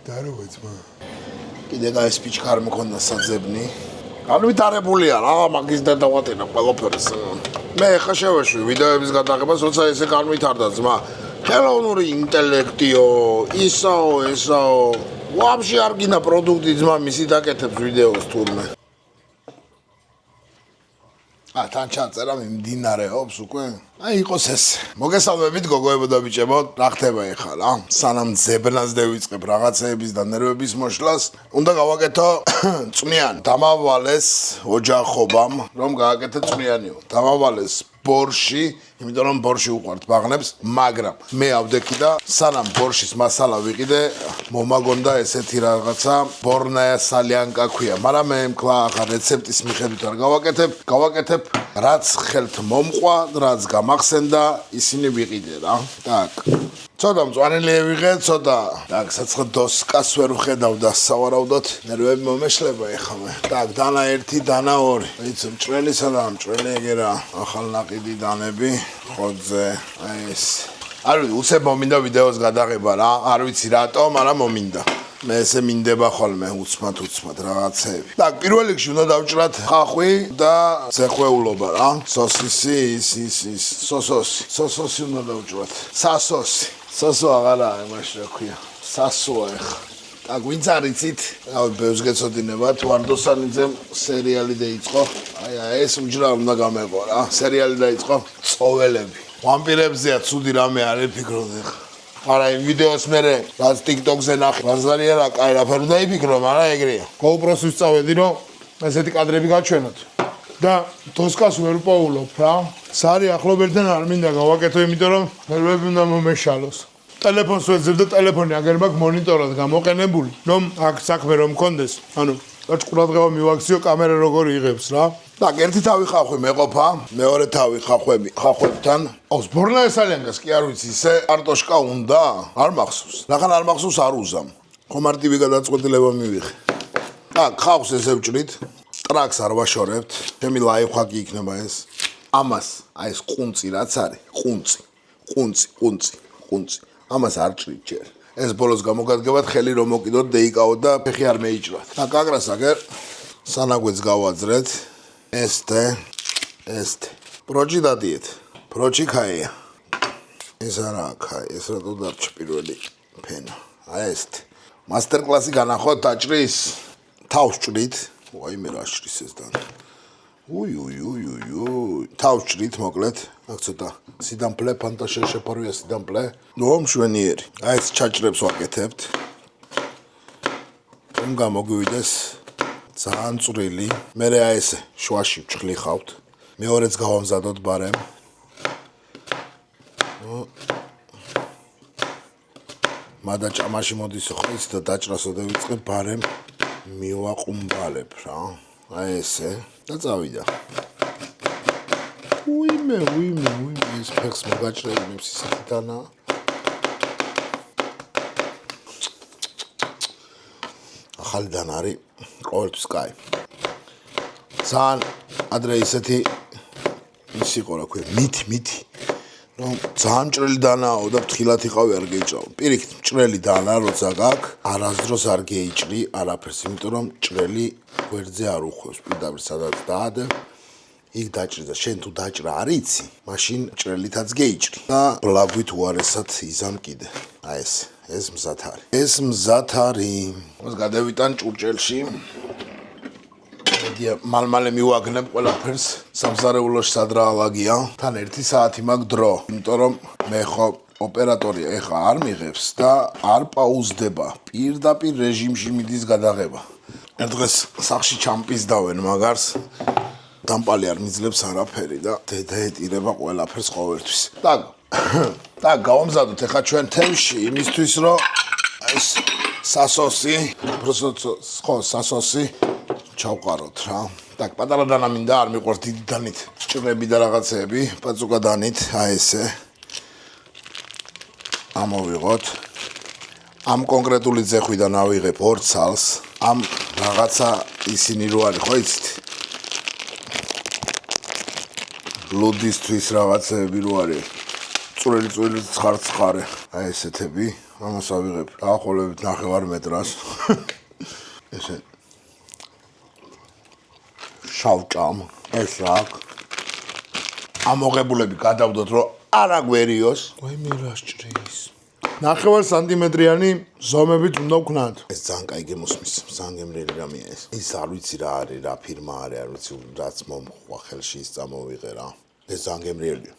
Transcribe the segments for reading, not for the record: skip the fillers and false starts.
დარო ძმა. კიდე გაის პიჩქარ მქონდა საძებნი. განვითარებულია რა, მაგის და დავატენა ყველაფერს. მე ხა შევეშვი ვიდეოების გადაღებას, როცა ესე განვითარდა ძმა. ხელოვნური ინტელექტიო, ისაო. ვაფშე არ გინდა პროდუქტი ძმა მისი დაკეთებს ვიდეოს თურმე. თან ჩაწერა მიმდინარეობს უკვე. აი იყოს ეს. მოგესალმებით გოგოებო და ბიჭებო, რა ხდება ეხლა რა? სანამ ძებნას დავიწყებ რაღაცეების და ნერვების მოშლას, უნდა გავაკეთო წვნიანი. დამავალეს ოჯახობამ, რომ გააკეთე წვნიანიო. დამავალეს ბორში, იმიტომ რომ ბორში უყვართ ბაღნებს, მაგრამ მე ავდექი და სანამ ბორშის მასალა ვიყიდე, მომაგონდა ესეთი რაღაცა ბორნაია სალიანკა ქვია, მაგრამ მე მკლა ახლა რეცეპტის მიხედვით არ გავაკეთებ, რაც ხელთ მომყვა, რაც გამახსენდა, ისინი ვიყიდე რა. Так. ცოტა მწვანილი ვიღე, ცოტა так, საცხო დოსკას ვერ ვხედავ და სავარაუდოდ ნერვები მომეშლება ეხლა მე. Так, დანა 1, დანა 2. ვიცი, მჭრელისა და მჭრელი ეგერა, ახალნაყიდი დანები, ხოძე, აი ეს. არ ვიცი, უცებ მომინდა ვიდეოს გადაღება რა, არ ვიცი რატო, მაგრამ მომინდა. მე ესე მინდება ხოლმე უცმად რაღაცეები. Так, პირველ რიგში უნდა დავჭრათ ხახვი და ზეხვეულობა რა. სოსისი, ის, სოსოსი უნდა დავჭრათ. სასოსი. სასო აღარა, იმაში რა ქვია. სასოა ეხა. Так, ვინც არ იცით, რავი, ბევრს გეცოდინებათ, ვარდოსანიძემ სერიალი დაიწყო. აი, ეს უჯრა უნდა გამეყო რა. სერიალი დაიწყო წოველები. ვამპირებზეა ცუდი რამე არ ეფიქროთ ეხა. არა იმ ვიდეოს მე რაც TikTok-ზე ნახე, რაზარია რა, კაი რაფერი დაიფიქრო, მაგრამ ეგრეა. GoPro-ს ვისწავედი, რომ ესეთი კადრები გაჩვენოთ. და დოსკას ვერ პოულობ რა. სარი ახლობერდან არ მინდა გავაკეთო, იმიტომ რომ ნერვები უნდა მომეშალოს. ტელეფონს ვეძებ და ტელეფონი აგერ მაქვს მონიტორად გამოყენებული, რომ აქ საქმე რომ მქონდეს. ანუ ყურადღება მივაქციო კამერა როგორ იღებს რა. Так, ერთი თავი ხახვი მეყოფა, მეორე თავი ხახვებთან. ოს ბორნაია სალიანკას კი არ ვიცი, ისე კარტოშკა უნდა? არ მახსოვს. რახან არ მახსოვს არ უზამ. ხომარტივი გადაწყვეტილება მივიღე. Так, ხავს ესე ვჭრით. ტრაქს არ ვაშორებთ. ჩემი ლაიფჰაკი იქნება ეს. ამას, აი ეს ყუნწი რაც არის, ყუნწი. ამას არ ჭრით ჯერ. ეს ბოლოს გამოგადგებათ, ხელი რომ მოკიდოთ, დეიკავოთ და ფეხი არ მეიჭრათ. Так, აგრას აგერ სანაგვეც გავაძრეთ. Este. Პროჭი დადიეთ. პროჭი ქაია. ეს არა ქაი, ეს რატო დარჩა პირველი ფენა. აი ეს. მასტერ-კლასი განახოთ დაჭრის. თავს ჭრით. ვაიმე რა ჭრის ეს და. თავს ჭრით მოკლედ. აქ ცოტა სიდამპლე, ფანტაშე შეფარვია სიდამპლე. ნუ მშვენიერი. აი ეს ჩაჭრებს ვაკეთებთ. რომ გამოგვივიდეს ძალიან წვრილი. მე აი ესე შუაში ვჭხლიხავთ. მეორეც გავამზადოთ ბარემ. მადა ჭამაში მოდის ხო ის და დაჭრასო და ვიწყებ ბარემ მივაყუმბალებ რა. აი ესე და წავიდა. უიმე ეს ფეხს მოგაჭრები მსისახიდანა. ახალიდან არის ყოველთვის კაი. ძალიან ადრე ისეთი ის იყო რა ქვია, მითი. რომ ძალიან მჭრელი დანაო და ფრთხილად იყავი არ გეიჭრაო. პირიქით მჭრელი დანა როცა გაქვს, არასდროს არ გეიჭრი არაფერს, იმიტომ რომ მჭრელი გვერდზე არ უხვევს. პირდაპირ სადაც დაადე, იქ დაჭრი და შენ თუ დაჭრა არ იცი, მაშინ მჭრელითაც გეიჭრი. და ბლაგვით უარესად იზამ კიდე. აი ეს მზად არის. ეს მზად არის. მას გადავიტან ჭურჭელში. მალმალე მივაგნებ ყველაფერს. სამზარეულოში სადრაალაგია. თან 1 საათი მაქვს დრო. იმიტომ რომ მე ხო ოპერატორია ეხა არ მიღებს და არ პაუზდება. პირდაპირ რეჟიმში მიდის გადაღება. ერთ დღეს სახში ჩამპიზდავენ მაგარს. დამპალი არ მიძლებს არაფერი და დედა ეტირება ყველაფერს ყოველთვის. Так, გავამზადოთ ეხა ჩვენ თემში იმისთვის რომ ეს სასოსი, სასოსი ჩავყაროთ რა. Так, პატარა დანა მინდა, არ მიყვარს დიდი დანით. ჭრები და რაღაცეები, პაწუკა დანით, აი ესე. ამოვიღოთ. ამ კონკრეტული ძეხვიდან ავიღებ 2 ცალს. ამ რაღაცა ისინი რო არის, ხო იცით? ლუდისთვის რაღაცეები რო არის. წვრილი ცხარე. აი ესეთები, ამას ავიღებ დაახლოებით 9 მეტრას. ესე შავჭამ ეს აქ ამოღებულები გადავდოთ რომ არა გვერიოს. ვაი მე რა სჭრის. 9 სანტიმეტრიანი ზომებით უნდა ვქნათ. ეს ძალიან კაი მოსმის, ძალიან გემრიელი რამეა ეს. ის არ ვიცი რა არის, რა ფირმა არის, არ ვიცი რაც მომხვა ხელში ის წამოვიღე რა. ეს ძალიან გემრიელია.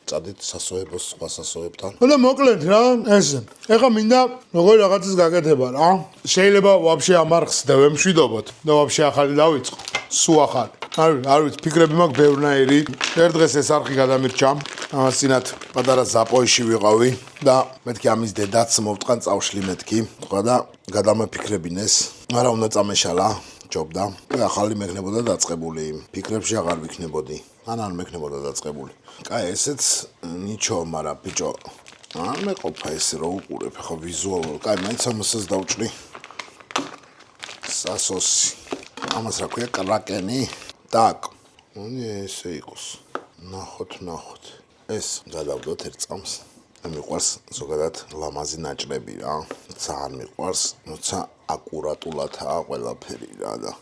წადით სასოებას სხვა სასოებთან. და მოკლედ რა, ესე. ეხლა მინდა როგორი რაღაცის გაკეთება რა. შეიძლება ვაფშე ამარხს და ვემშვიდობოთ და ვაფშე ახალი დავიწყო. სულ ახალი. არ ვიცი, ფიქრები მაქვს ბევრნაირი. ერთ დღეს ეს არხი გადამირჩა. ამას წინათ პატარა ზაპოიში ვიყავი და მეთქი ამის დედაც მოვტყან წავშლი მეთქი. თქვა და გადამეფიქრებინეს. არა უნდა წამეშალა, ჯობდა. და ახალი მეკნებოდა დაწყებული. ფიქრებში აღარ ვიქნებოდი. არ მექნებოდა დაწყებული. კაი, ესეც ნიჩო, მაგრამ ბიჭო, არ მეყოფა ესე რომ უყურებ, ხო ვიზუალურად. კაი, მაინც ამასაც დავჭრი. სასოსი. ამას რა ქვია, კრაკენი? так. ესე იყოს. ნახოთ. ეს გადავდოთ ერთ წამს. მიყვარს ზოგადად ლამაზი ნაჭრები რა. ძალიან მიყვარს, როცა აკურატულადაა ყველაფერი რა და.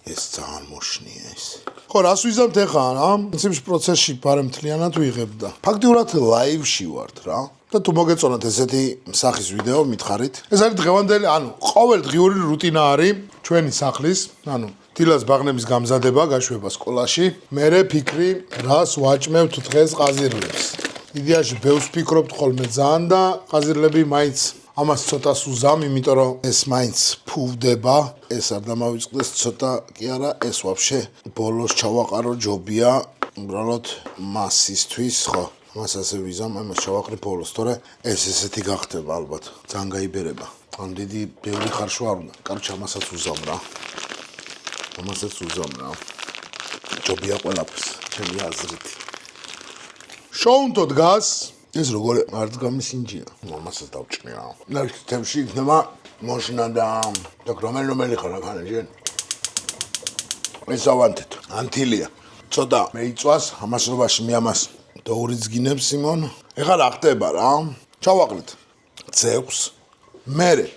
ეს ძალიან მოშნია ეს. ხო, რას ვიზამთ ახლა რა? პრინციპში პროცესში ბარემ მთლიანად ვიღებ და ფაქტიურად ლაივში ვართ რა. და თუ მოგეწონათ ესეთი სახის ვიდეო, მითხარით. ეს არის დღევანდელი, ყოველდღიური რუტინა არის ჩვენი სახლის, დილას ბაღნების გამზადება, გაშვება სკოლაში. მერე ფიქრი, რას ვაჭმევთ დღეს ყაზირლებს. იდეაში ბევრს ვფიქრობთ ხოლმე ძალიან და ყაზირლები მაინც ამას ცოტას უზამ, იმიტომ რომ ეს მაინც ფუვდება, ეს არ დამავიწყდეს ცოტა კი არა, ეს ვაფშე ბოლოს ჩავაყარო ჯობია, უბრალოდ მასისთვის, ხო. მას ასე ვიზამ, ამას ჩავაყრი ბოლოს, თორე ეს ესეთი გახდება ალბათ, ძალიან გაიბერება. ან დიდი ბევრი ხარშვა არ უნდა. კაროჩე, ამასაც უზამ რა. ჯობია ყველაფერს, ჩემი აზრით. შოუნთო დგას. ეს როგორ არ გამისინჯია. ამასაც დავჭნი რა. ნახეთ, თემში იქნება მოშნა და რომელი ხარ ახლა. ეს ავანთეთ. ანთილია. ცოტა მეიწვას, ამასობაში მე ამას დაურიძგინებ სიმონ. ეხლა რა ხდება რა? ჩავაყრით ძევს. მერე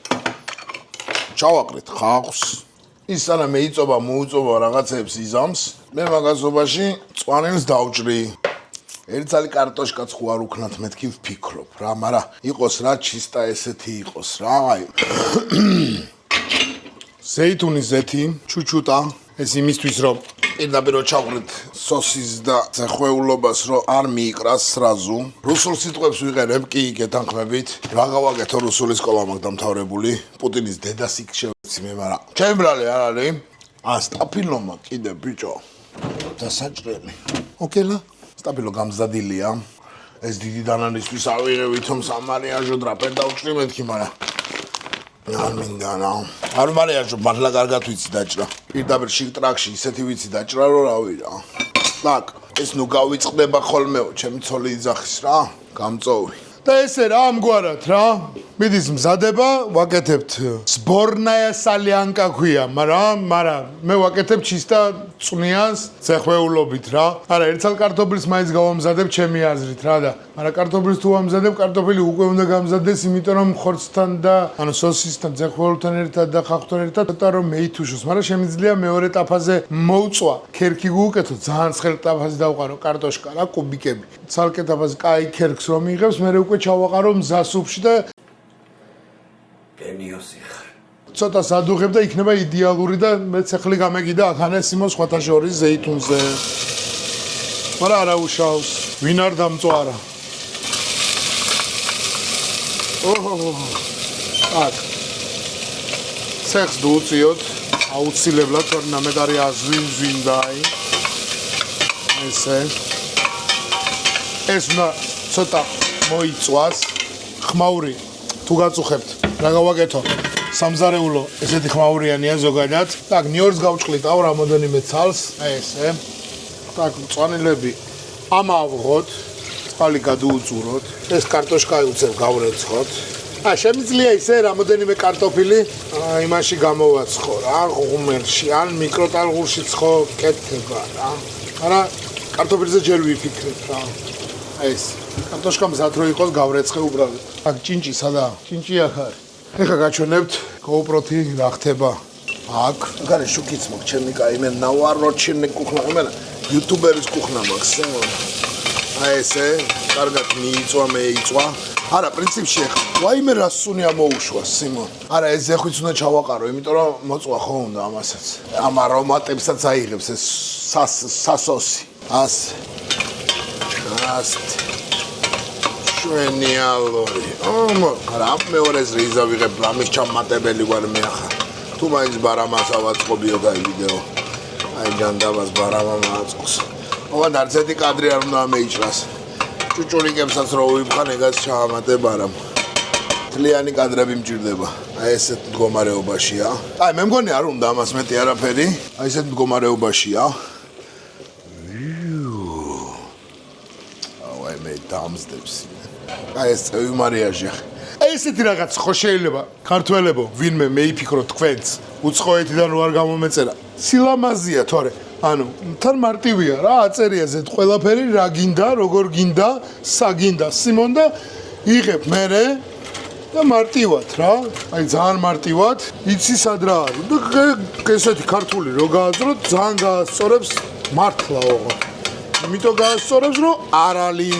ჩავაყრით ხალხს. ის სანამ მეიწობა, მოუწობა რაღაცებს იზამს. მე მაგაზობაში წვანილს დავჭრი. ერთ ძალი კარტოშკაც ხო არ უქნათ მეთქი ვფიქრობ რა, მაგრამ იყოს რა ჩისტა ესეთი იყოს რა, აი. ზეითუნის ზეთი, ჩუჩუტა, ეს იმისთვის რომ პირდაპირ ჩავყრით სოსის და ზეხვეულობას რომ არ მიიკრას სრაზუ. რუსულ სიტყვებს ვიყენებ კი გეთანხმებით. რა გავაკეთო რუსული სკოლა მაქვს დამთავრებული. პუტინის დედას იქ შევეცი მე, მაგრამ ჩემი ბრალი არ არის. სტაფილომა კიდე ბიჭო. დასაჭრელი. ოკელა. სტაფილო გამზადილია. ეს დიდი დანანისთვის ავიღე ვითომ სამარიაჟო დრაპერ დავჭრი მეთქი, მაგრამ არ მინდა რა. არ მარიაჟო, მართლა კარგად ვიცი დაჭრა. პირდაპირ შიგ ტრაქში ისეთი ვიცი დაჭრა, რომ რავი რა. так, ეს ნუ გავიწყდება ხოლმეო, ჩემი ცოლი იძახის რა, გამწოვი. და ესე რა ამგვარად რა. მიდის მზადება, ვაკეთებთ სბორნაია სალიანკა ქვია, მაგრამ მე ვაკეთებ ჩისტა წვნიანს ზეხვეულობით რა. არა, ერთსალ კარტოფილს მაინც გავამზადებ ჩემი აზრით რა და მაგრამ კარტოფილს თუ ვამზადებ, კარტოფილი უკვე უნდა გამზადდეს, იმიტომ რომ ხორცთან და სოსისთან, ზეხვეულთან ერთად და ხახტთან ერთად ცოტა რომ მეითუშოს, მაგრამ შემიძლია მეორე ტაფაზე მოვწვა. ქერქი გუკეთო, ძალიან ცხელ ტაფაზე დავყარო კარტოშკა რა, კუბიკები. ცალკე ტაფაზე კაი ქერქს რომ იღებს, მე უკვე ჩავაყარო მზასუფში და გენიოსი ხარ. ცოტა სადუღებ და იქნება იდეალური და მეც ახლა გამეგიდა ახანე სიმონ სხვათა შორის ზეითუნზე. მაგრამ არა უშავს. ვინ არ დამწვარა. აკ. სექს დუწიოთ, აუცილებლად თორემ ამეთ არის აზვინდაი. ეს ცოტა მოიწვას. ხმაური თუ გაწუხებთ რა გავაკეთო? სამზარეულო ესეთი ხმაურიანია ზოგადად. так, ნიორს გავჭყლიტავ რამოდენიმე ცალს, ესე. так, წვანილები ამავღოთ, წყალი გადუუწუროთ. ეს კარტოშკა უცებ გავრეცხოთ. შემიძლია ისე რამოდენიმე კარტოფილი იმაში გამოვაცხო რა, ღუმელში, ან მიკროტალღურში ცხო კეთდება რა. არა, კარტოფილზე ჯერ ვიფიქრებ რა. ეს კარტოშკა მზად რო იყოს გავრეცხე უბრალოდ. აქ ჭინჭი სადაა? ჭინჭი აქ არის. ეხლა გაჩვენებთ GoPro-თი რა ხდება. აქ გარე შუქიც მაქვს ჩემი კაი მე ნავაროჩინი კუხნა მე YouTuber-ის კუხნა მაქვს. აი ესე კარგად მიიწვა მეიწვა. არა პრინციპში ეხლა ვაიმე რა სუნია მოუშვა სიმონ. არა ეს ზეხვიც უნდა ჩავაყარო, იმიტომ რომ მოწვა ხო უნდა ამასაც. ამ არომატებსაც აიღებს ეს სასოსი. ასე. შვენიალორი. არა მეორეს რიზა ვიღებ, რამის ჩამატებელი ვარ მე ახლა. თუ მაინც ბარამას ავაწყობიო და ვიდეო. აი ჯანდაბას ბარამა მაწყობს. ოღონდ არც ერთი კადრი არ უნდა მეიჭრას. ჭუჭულიკებსაც რო ვიფხან, ეგაც ჩაამატებ არამ. თლიანი კადრები მჭირდება. აი ესეთ მდგომარეობაშია. აი მე მგონი არ უნდა ამას მეტი არაფერი. აი ესეთ მდგომარეობაშია. აი მე დამსდებს. აი ეს წევი მარიაჟი. აი ესეთი რაღაც ხო შეიძლება ქართველებო ვინმე მეიფიქრო თქვენც უცხოეთიდან რო არ გამომეწერა. სილამაზია თორე. ანუ თან მარტივია რა აწერია ზეთ ყველაფერი რა გინდა როგორ გინდა საგინდა სიმონ და იღებ მერე და მარტივად რა აი ძალიან მარტივად იცი სად რა არის და ესეთი ქართული რო გააზროთ ძალიან გაასწორებს მართლა ოღონდ იმიტომ გაასწორებს რომ არალი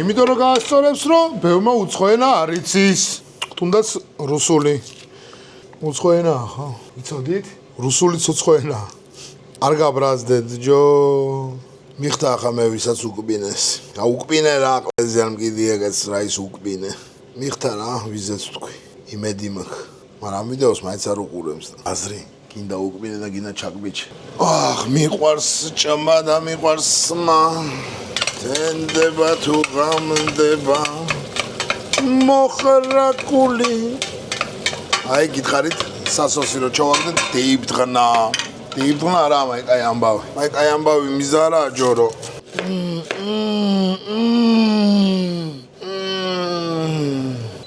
იმიტომ რომ გაასწორებს რომ ბევრმა უცხოენა არ იცის თუნდაც რუსული უცხოენაა ხო იცოდით რუსულიც უცხოენაა არ გაბრაზდეთ ჯო მიხთა ახლა მე ვისაც უკბინეს აუკბინე რა ყველაზე არ მგიდი ეგეც რა ის უკბინე მიხთა რა ვიზეც თქვი იმედი მაქვს მაგრამ ამ ვიდეოს მაინც არ უყურებს და აზრი გინდა უკბინე და გინდა ჩაკბიჩე ახ მიყვარს ჭმა და მიყვარს სმა თენდება თუ ღამდება მოხრაკული აი გითხარით სასოსი რო ჩავაგდეთ დეიბდღნა დეიბდღნა რა მაიკაი ამბავი მიზარაა ჯორო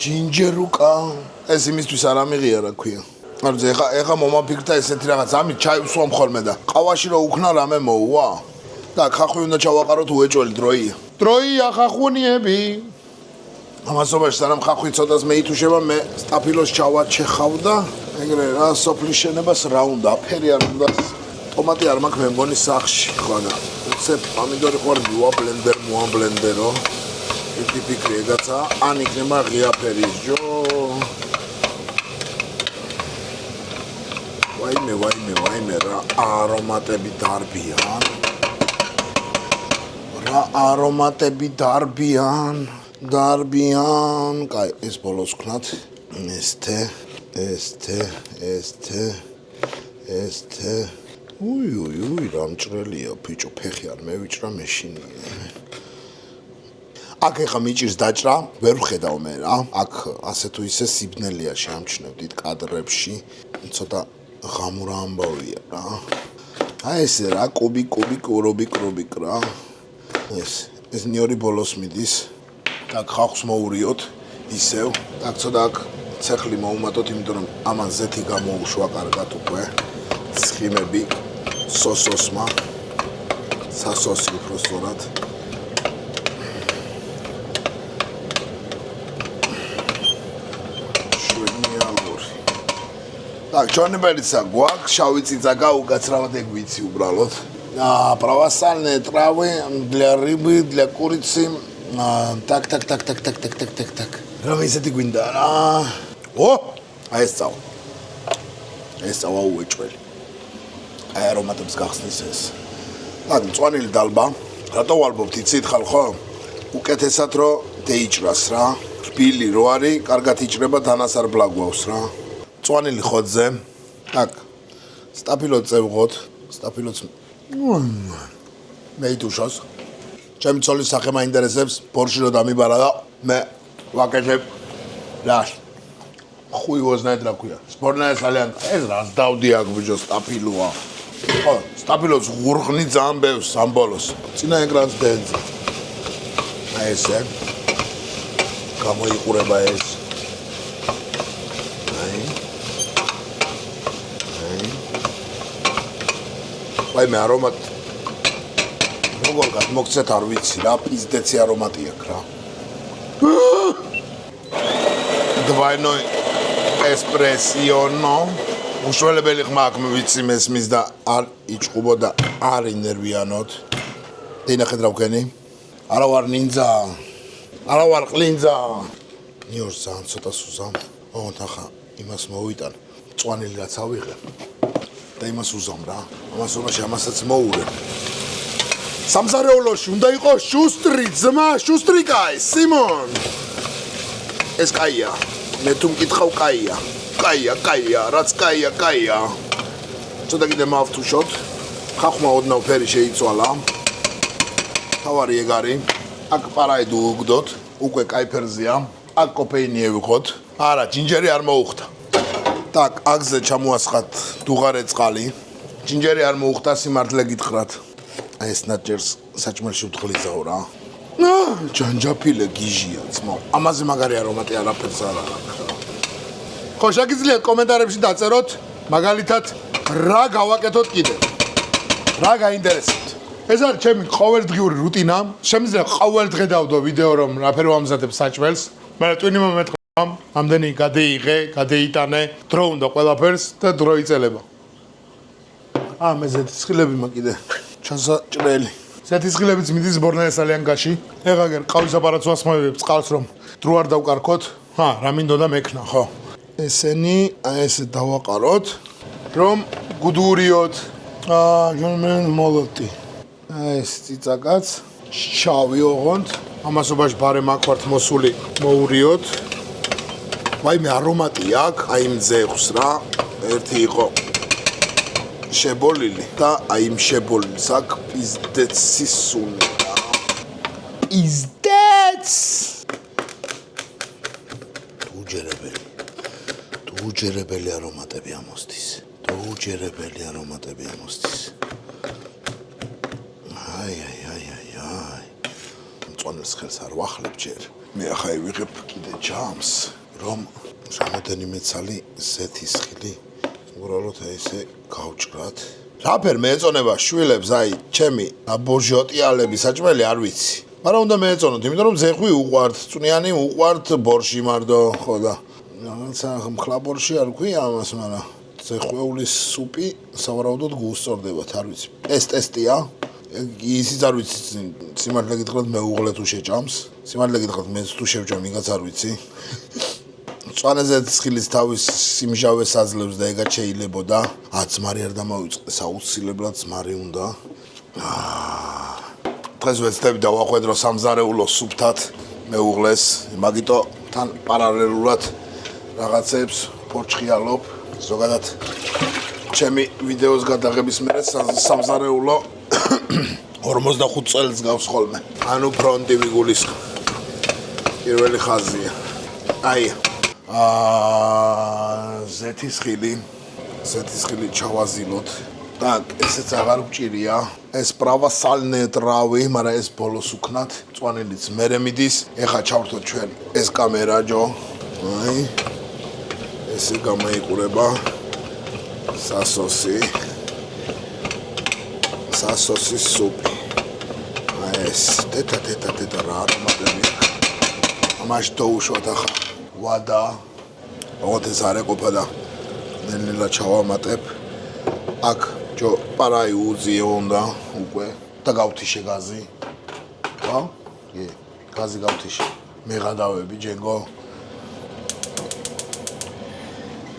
ჯინჯერუკა ეს იმისთვის არ ამიღია რა ქვია ანუ ეხა მომაფიქრდა ესეთი რაღაც ამით ჩაივსვამ ხოლმე და ყავაში რო უქნა რამე მოუვა და ხახვი უნდა ჩავაყაროთ უეჭველი დროია ხახუნიები ამასობაში სანამ ხახვი ცოტას მეითუშება მე სტაფილოს ჩავაჩეხავ და ეგრე რა სოფლის შენებას რა უნდა აფერი არ უნდა ტომატი არ მაქვს მე მგონი სახში ხო და უცებ პომიდორი ხوار მოაბლენდერო ერთი ფიქრი ეგაცა ან იქნება ღია ფერის ჯო ვაიმე რა არომატები დარბიან კაი ეს ბოლოს ვქნათ ესთე უი რა მჭრელია ბიჭო ფეხი არ მევიჭრა მეშინია აქ ეხა მიჭირს დაჭრა ვერ ვხედავ მე რა აქ ასე თუ ისე სიბნელია შეამჩნევდით კადრებში ცოტა ღამურა ამბავია რა აი ესე რა კუბიკ რა ეს ნიორი ბოლოს მიდის აქ ხახს მოურიოთ ისევ აქ ცოტა აქ ცეხლი მოუმატოთ იმიტომ რომ ამან ზეთი გამოუშვა კარგად უკვე ცხიმები სოსოსმა სასოსი უფრო სწორად შვენიალორი так чёрнобелица გვაქვს შავი წიწაკა უკაცრავად ეგ ვიცი უბრალოდ правосальные травы для рыбы для курицы так რა ისეთი გვინდა რა ო აი ეს წავა უეჭველი აი არომატებს გახსნის ეს და მწვანილი დალბა რატო ვალბობთ იცით ხალხო უკეთესად რო დეიჭრას რა რბილი რო არის კარგად იჭრება დანას არ ბლაგვავს რა მწვანილი ხოძზე так სტაფილო წევღოთ სტაფილოც მე იტუშოს ჩემი ცოლის სახე მაინტერესებს ბორში რო დამიბარა და მე ვაკეთებ რას ხუიოზნაით რა ქვია სპორნაა ძალიან ეს რას დავდი აქ ბიჭო სტაფილოა ხო სტაფილოს ღურღნი ძალიან ბევრს ამ ბოლოს წინა ეკრანს დენზე აი ესე გამოიყურება ეს აი მე როგორ გადმოგცეთ არ ვიცი რა, პიზდეცი არომატი აქვს რა. Двойной эспрессионо. უშველებელი ხმა აქ ვიცი მესმის და არ იჭყუბოდა, არ ინერვიანოთ. დენახეთ რა ვქენი? არა ვარ ნინძა. არა ვარ ყლინძა. ნიორს ძალიან ცოტა სუზამ. ოღონდ ახლა იმას მოვიტან. მწვანილი რაც ავიღე. და იმას უზამ რა. ამასობაში ამასაც მოურე. სამზარეულოში უნდა იყოს შუსტრი ძმა, შუსტრი კაი, სიმონ. ეს კაია. მე თუ მკითხავ კაია. კაია, რაც კაია. ცოტა კიდე მავთუშოთ. ხახმა ოდნავ ფერი შეიცვალა. თავარი ეგ არის. აქ პარაიდუ უგდოთ. უკვე კაი ფერზეა. აქ კოფეინი ევიხოთ. არა, ჯინჯერი არ მოუხდა. так, აქზე ჩამოასხათ დუღარე წყალი. ჯინჯერი არ მოუხდა, სიმართლე გითხრათ. აი ეს ნაჭერს საჭმელში ვთხლიზაო რა. ჯანჯაფილე გიჟია ძმო. ამაზე მაგარი არომატი არაფერს არ აქვს. ხო, შეგიძლიათ კომენტარებში დაწეროთ, მაგალითად, რა გავაკეთოთ კიდე. რა გაინტერესებთ. ეს არის ჩემი ყოველდღიური რუტინა. შემიძლია ყოველდღე დავდო ვიდეო, რომ რაფერი ვამზადებ საჭმელს. მე ტვინი მომეთქვა, ამდენი გადეიღე, გადეიტანე, დრო უნდა ყველაფერს და დრო იწელება. მე ზეთისხილები მაკიდე. ჩასაჭრელი. ზეთისხილებიც მიდის ბორნეესალიანკაში. ეგაგერ ყავის აპარატს ვასმოვებ წყალს რომ დრო არ დავკარქოთ. რა მინდოდა მექნა, ხო. ესენი ესე დავაყაროთ, რომ გუდურიოთ. ჟონმენ მოლოტი. ეს ციცაკაც შავი ოღონდ. ამასობაში ბარე მაქვართ მოსული მოურიოთ. ვაიმე არომატი აქვს, აი იმ ძეხს რა. ერთი იყო შებოლილი და აი იმ შებოლილს აქ პიზდეც სისული რა. პიზდეც! უჯერებელი არომატები ამოსდის. აი. მწვანეს ხელს არ ვახლებ ჯერ. მე ახლა ვიღებ კიდე ჯამს, რომ რამოდენიმე ცალი ზეთისხილი უბრალოდ ესე გავჭრათ. რაფერ მეეწონება შვილებს, აი, ჩემი აბოჟოტიალები საჭმელი არ ვიცი. მაგრამ უნდა მეეწონოთ, იმიტომ რომ ზეხვი უყვართ, წვნიანი უყვართ, ბორში მარტო, ხო და რაღაცა მხლაბორში არ ქვია ამას, მაგრამ ზეხვეულის სუპი სავარაუდოდ გუსწორდებათ, არ ვიცი. ეს ტესტია. ისიც არ ვიცი, სიმართლე გითხრათ მე უღლე თუ შეჭამს. სიმართლე გითხრათ მე თუ შევჭამ, იგაც არ ვიცი. მწვანე ზეთისხილის თავის სიმჟავეს აძლევს და ეგაც შეიძლებოდა. ძმარი არ დამოვიწყდეს, აუცილებლად ძმარი უნდა. დღეს ვეცდები დავახვედრო სამზარეულო სუფთად მეუღლეს, მაგიტო თან პარალელურად რაღაცებს ფორჩხიალობ. ზოგადად ჩემი ვიდეოს გადაღების მერე სამზარეულო 45 წელს გავს ხოლმე. ანუ ფრონტი ვიგულისხ. პირველი ხაზია. აი ზეთისხილი ჩავაზილოთ. так, ესეც აღარ გჭირია. ეს პრავასალნე ტრავი, მაგრამ ეს ბოლოს უქნათ. მწვანილიც მერე მიდის. ეხა ჩავრთოთ ჩვენ ეს კამერა ჯო. აი. ესე გამოიყურება სასოსის სუპი. აი ეს თეთა რა არომატები. ამაში დაუშვათ ახლა. ვადა. ოღონდ ეს არ ეყოფა და ნელ-ნელა ჩავამატებ. აქ ჯო პარაი უძიე უნდა უკვე და გავთიშე გაზი. ხო? გაზი გავთიშე. მე გადავები ჯენგო.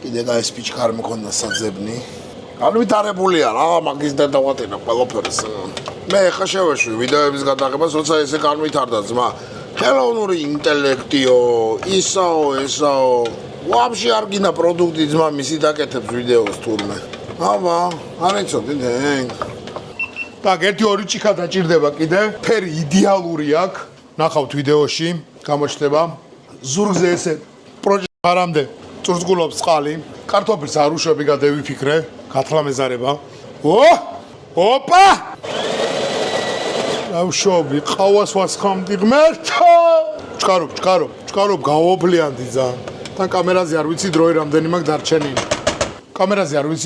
კიდე და ეს პიჩქა არ მქონდა საძებნი. განვითარებულია რა, მაგის და დავატენა ყველაფერს. მე ხა შევეშვი ვიდეოების გადაღებას, როცა ესე განვითარდა ძმა. ხელოვნური ინტელექტიო, ისაო. ვაფშე არ გინდა პროდუქტი ძმა მისი დაკეთებს ვიდეოს თურმე. არ იცოდი დენ. так, 1-2 ჭიქა დაჭირდება კიდე. ფერი იდეალური აქვს. ნახავთ ვიდეოში, გამოჩნდება. ზურგზე ესე პროჯექტ არამდე წურწგულობს წყალი. კარტოფილს არ უშვები გადევიფიქრე. გათლა მეზარება. ოპა! რავშობი, ყავას ვასხამდი ღმერთო! ჩქარობ, გავოფლიანდი ძალიან. თან კამერაზე არ ვიცი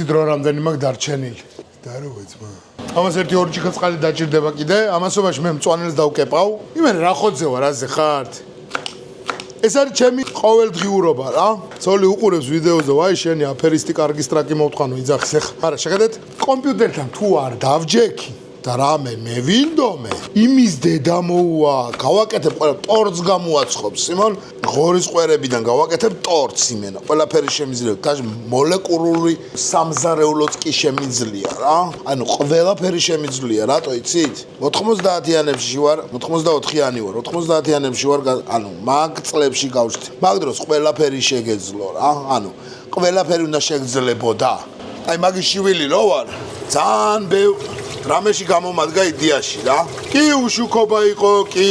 დრო რამდენი მაქვს დარჩენილი. და რო ვეცმა. ამას ერთი ორი ჭიქა წყალი დაჭირდება კიდე. ამასობაში მე მწვანელს დავკეპავ. იმენ რა ხოძევა, რაზე ხართ? ეს არის ჩემი ყოველდღიურობა რა. ცოლი უყურებს ვიდეოზე, ვაი შენი აფერისტი კარგი სტრაკი მოვთხოვო, იძახის ახლა. არა, შეხედეთ, კომპიუტერთან თუ არ დავჯექი და რამე მე ვინდომე, იმის დედა მოუა, გავაკეთებ ყველა ტორტს გამოაცხობ, სიმონ, ღორის ყვერებიდან გავაკეთებ ტორტს იმენა. ყველაფერი შემიძლია, თაჟ მოლეკულური სამზარეულოც კი შემიძლია რა. ანუ ყველაფერი შემიძლია, რატო იცით? 90-იანებში ვარ, 94-იანი ვარ, 90-იანებში ვარ, ანუ მაგ წლებში გავშთი. მაგ დროს ყველაფერი შეგეძლო რა. ანუ ყველაფერი უნდა შეგძლებოდა. აი მაგის შვილი რო ვარ, ძალიან რამეში გამომადგა იდეაში რა. კი უშუქობა იყო, კი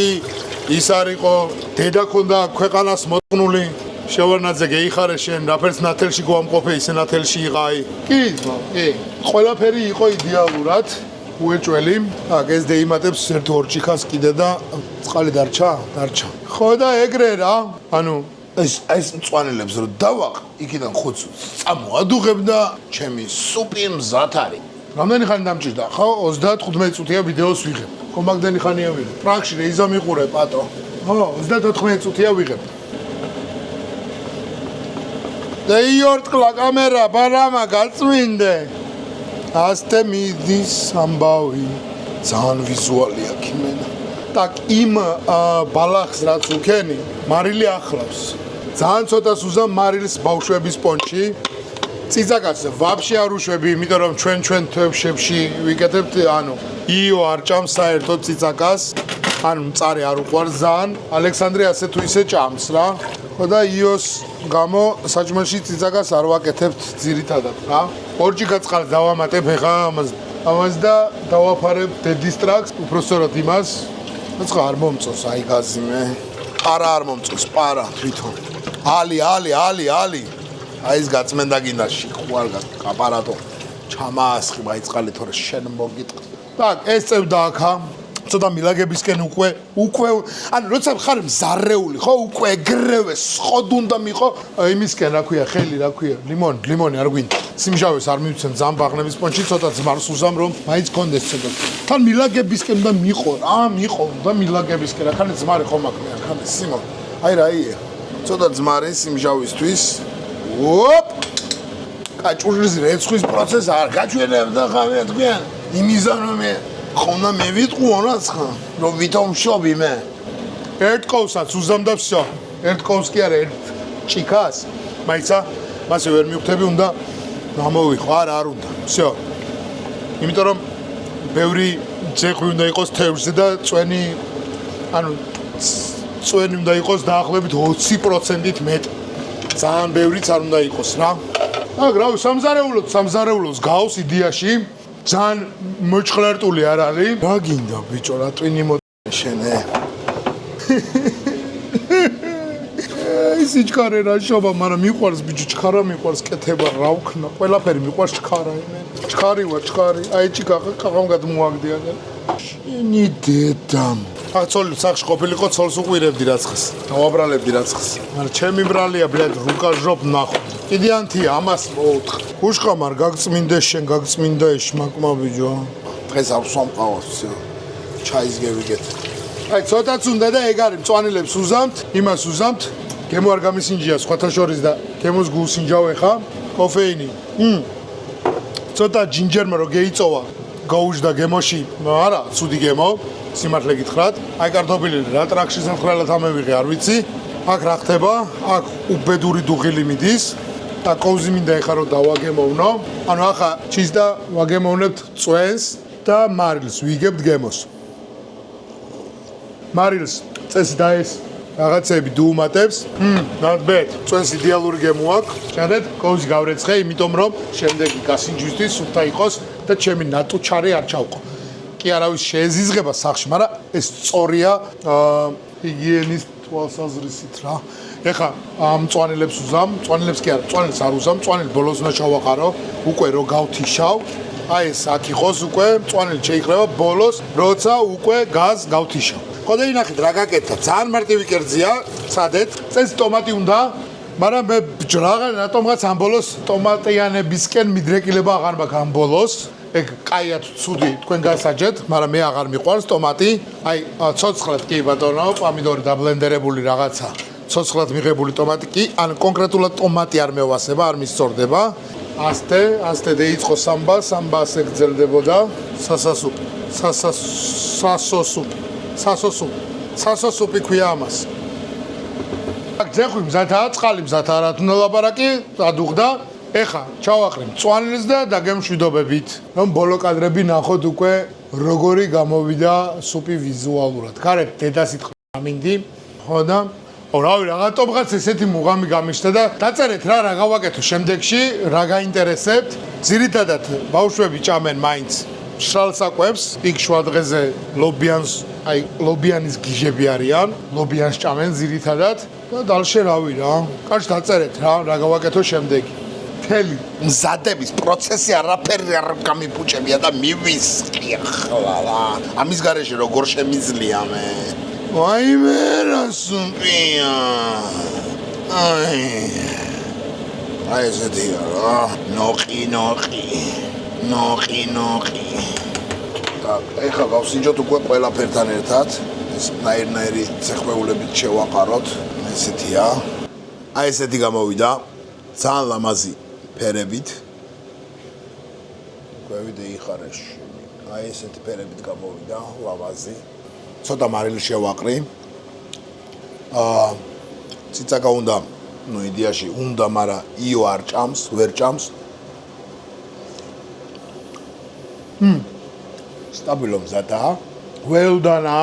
ის არ იყო, დედა ქონდა ქვეყანას მოწყნული. შევარნაძე გეიხარე შენ, რაფერს ნათელში გვამყოფე, ისე ნათელში იყაი. კი, კი. ყველაფერი იყო იდეალურად. უეჭველი. აქ ეს დეიმატებს ერთ ორ ჭიქას კიდე და წყალი დარჩა? დარჩა. ხო და ეგრე რა. ანუ ეს მწვანელებს რო დავაყ, იქიდან ხუთს წამოადუღებ და ჩემი სუპი მზად არის. რამდენი ხანი დამჭირდა? ხო, 35 წუთია ვიდეოს ვიღებ. კომაგდენი ხანია ვიღებ. პრაქში რეიზა მიყურე პატო. ხო, 34 წუთია ვიღებ. და იორტყლა კამერა, ბარამა გაწმინდე. ასტე მიდის ამბავი. ძალიან ვიზუალი აქვს იმენა. так იმ ბალახს რაც უქენი, მარილი ახლავს. ძალიან ცოტას უზამ მარილს ბავშვების პონჩი. ციცაკას ვაფშე არ უშვები, იმიტომ რომ ჩვენ თვეებში ვიკეთებთ, ანუ იო არ ჭამს საერთოდ ციცაკას, ანუ მწარე არ უყვარს ძალიან. ალექსანდრე ასე თუ ისე ჭამს რა. ხო და იოს გამო საჭმელში ციცაკას არ ვაკეთებთ ძირითადად რა. ორჯი გაწყალ დავამატებ ეხა ამას და დავაფარებ დედის ტრაქს, უბრალოდ იმას. აცხა არ მომწონს აი გაზიმე. არა არ მომწონს, პარა თვითონ. ალი. აი ეს გაწმენდა გინდა შეხვალ აპარატო. ჩამაასხი აი წყალი თორე შენ მოგიტყ. так, ეს წევდა აქა. ცოტა მილაგებისკენ უკვე ანუ როცა ხარ მზარეული ხო უკვე ეგრევე სხოდ უნდა მიყო იმისკენ რა ქვია ხელი რა ქვია ლიმონი არ გვინდა სიმჟავეს არ მივცემ ზამბაღნების პონჩი ცოტა ძმარს უზამ რომ მაინც კონდეს ცოტა თან მილაგებისკენ უნდა მიყო და მილაგებისკენ რა ხანე ძმარი ხომ აქ მე ხანე სიმონ აი რა ია ცოტა ძმარი სიმჟავისთვის ოპ კაჭურის რეცხვის პროცესი არ გაჩვენებდა ხამე თქვენ იმიზანომე ხონა მე ვიტყუო რაცხა რომ ვითომშობი მე ერთ კოვსაც უზამ და всё ერთ კოვს კი არა ერთ ჭიქას მაიცა მასე ვერ მივხვდები უნდა გამოვიხო არ უნდა всё იმიტომ რომ ბევრი ძეხვი უნდა იყოს თევზზე და წვენი ანუ წვენი უნდა იყოს დაახლოებით 20%-ით მეტ ძალიან ბევრიც არ უნდა იყოს რა აქ რავი სამზარეულოს გავს იდეაში ძალიან მოჭხლარტული არ არის. რა გინდა ბიჭო, რა ტვინი მოშენე. ისი ჩქარე რა შობა, მაგრამ მიყვარს ბიჭო, ჩქარა მიყვარს, კეთება რა ვქნა. ყველაფერი მიყვარს ჩქარა იმენ. ჩქარი. აი ჭიქა ყაღამ გადმოაგდია. შენი დედამ. აქ ცოლი სახში ყოფილიყო, ცოლს უყვირებდი რაცხს. დავაბრალებდი რაცხს. მაგრამ ჩემი ბრალია, ბლედ, რუკა ჟოპ ნახო. კიდიანთი ამას მოუთხ. უშყამარ გაგწმინდე შენ გაგწმინდა ეშმაკმა ბიჭო. დღეს არ სვამყავას всё. ჩაის გევიგეთ. აი ცოტაც უნდა და ეგ არის მწვანილებს უზამთ, იმას უზამთ. გემო არ გამისინჯია სხვათა შორის და გემოს გულსინჯავ ეხა. კოფეინი. ცოტა ჯინჯერმა რო გეიწოვა. გაუჟდა გემოში. არა, ცუდი გემო. სიმართლე გითხრათ. აი კარტოფილი რა ტრაქში სამხრალად ამევიღე არ ვიცი. აქ რა ხდება? აქ უბედური დუღილი მიდის. და კოვზი მინდა ეხა რომ დავაგემოვნო. ანუ ახლა ჩის და ვაგემოვნებთ წვენს და მარილს ვიგებთ გემოს. მარილს წესი და ეს რაღაცები დუუმატებს. not bad. წვენს იდეალური გემო აქვს. შედეთ კოვზი გავრეცხე, იმიტომ რომ შემდეგი გასინჯვისთვის სუფთა იყოს და ჩემი ნატუჩარი არ ჩავყო. კი არავის შეეზიზღება სახში, მაგრამ ეს სწორია ჰიგიენის თვალსაზრისით რა. ეხა მწვანილებს უზამ, მწვანილებს კი არა, მწვანილს არ უზამ, მწვანილი ბოლოს უნდა ჩავაყარო, უკვე რო გავთიშავ. აი ეს აქ იყოს უკვე, მწვანილი შეიხრება ბოლოს, როცა უკვე გაზ გავთიშავ. ხო და ინახეთ რა გაკეთდა, ძალიან მარტივი კერძია, სადეთ, წეს ტომატი უნდა, მაგრამ მე რატომღაც ამ ბოლოს ტომატიანებისკენ მიდრეკილება აღარ მაქვს ამ ბოლოს. ეგ კაიათ ცუდი თქვენ გასაჯეთ, მაგრამ მე აღარ მიყვარს ტომატი. აი, ცოცხლად კი ბატონო, პომიდორი დაბლენდერებული რაღაცა. ცოცხლად მიღებული ტომატი კი, ან კონკრეტულად ტომატი არ მევასება, არ მისწორდება. ასტე დაიწყო სამბა ასე გრძელდებოდა. სასოსუპი ქვია ამას. ძეხვი მზადაა, წყალი მზადაა, რა თქმა უნდა ლაპარაკი, ადუღდა. ეხა ჩავაყრი მწვანილს და დაგემშვიდობებით. რომ ბოლო კადრები ნახოთ უკვე როგორი გამოვიდა სუპი ვიზუალურად. გარეთ დედა სიტყვა ამინდი. ხო და რავი რაღაცომღაც ესეთი მუღამი გამიშთა და დაწერეთ რა გავაკეთო შემდეგში, რა გაინტერესებთ. ძირითადად ბავშვები ჭამენ მაინც მშრალ საკვებს, იქ შუა დღეზე ლობიანის გიჟები არიან, ლობიანს ჭამენ ძირითადად და დალშე რავი რა. კარგ დაწერეთ რა გავაკეთო შემდეგი. მთელი მზადების პროცესი არაფერი არ გამიფუჭებია და მივისყი ახლა. ამის გარეშე როგორ შემიძლია მე? ვაიმე რა სუპია. აი ესეთია რა. ნოყი. ეხლა გავსინჯოთ უკვე ყველაფერთან ერთად. ეს ნაირ-ნაირი ცეხვეულებით შევაყაროთ. ესეთია. აი ესეთი გამოვიდა. ძალიან ლამაზი ფერებით. გვევიდე იხარეში. აი ესეთი ფერებით გამოვიდა, ლამაზი. ცოტა მარილი შევაყრი. ციცაკა უნდა, იდეაში უნდა, მაგრამ იო არ ჭამს, ვერ ჭამს. სტაბილო მზადაა. ველდანა,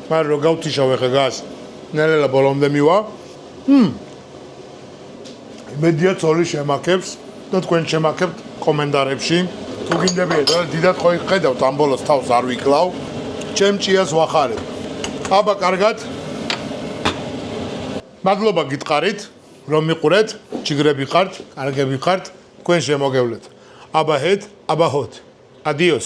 მაგრამ რო გავთიშავ ახლა გას. ნელა ბოლომდე მივა. იმედია ცოლი შემაქებს და თქვენ შემაქებთ კომენტარებში. თუ გინდებიეთ, რა დიდად ხო ხედავთ ამ ბოლოს თავს არ ვიკლავ. ჩემ ჭიას ვახარებ. აბა კარგად. მადლობა გიტყარით, რომ მიყურეთ, ჯიგრები ხართ, კარგები ხართ, თქვენ შემოგევლეთ. აბა ჰეთ, აბა ჰოთ. Adiós.